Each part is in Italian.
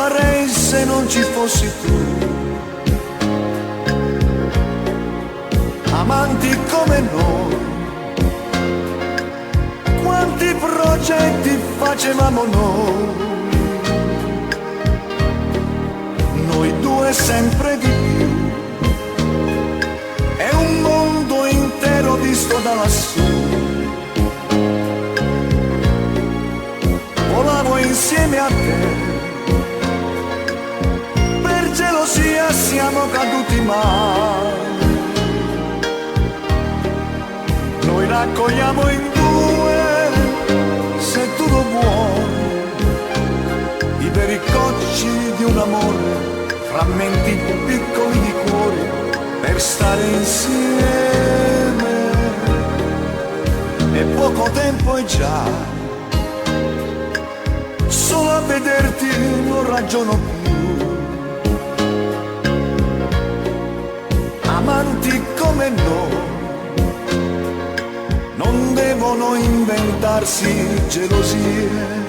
farei se non ci fossi tu. Amanti come noi, quanti progetti facevamo noi due sempre di più. È un mondo intero visto da lassù. Volavo insieme a te, per gelosia siamo caduti male. Noi raccogliamo in due, se tu lo vuoi, i veri cocci di un amore, frammenti piccoli di cuore, per stare insieme. E poco tempo è già, solo a vederti non ragiono più. Amanti come noi non devono inventarsi gelosie.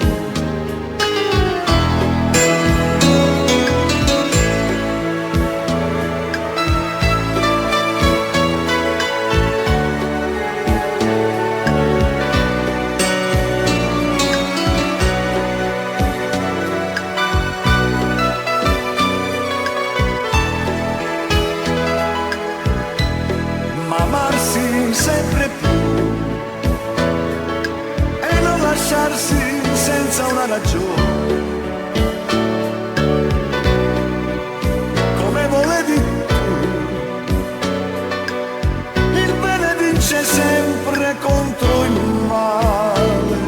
Ma amarsi sempre più e non lasciarsi senza una ragione, come volevi tu. Il bene vince sempre contro il male.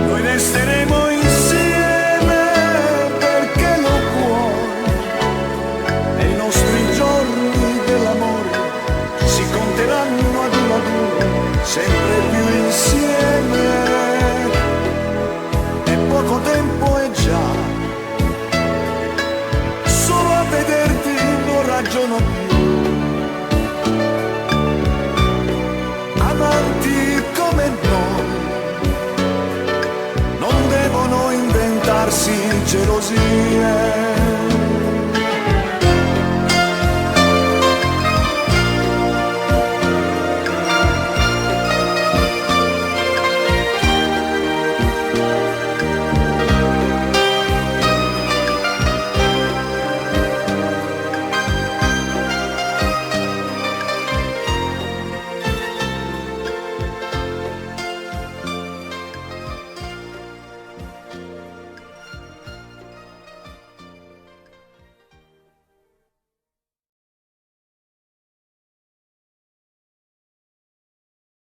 Noi resteremo insieme perché lo vuoi, e i nostri giorni dell'amore si conteranno ad uno, sempre più insieme. E poco tempo è già, solo a vederti non ragiono più. Amanti come noi non devono inventarsi gelosie.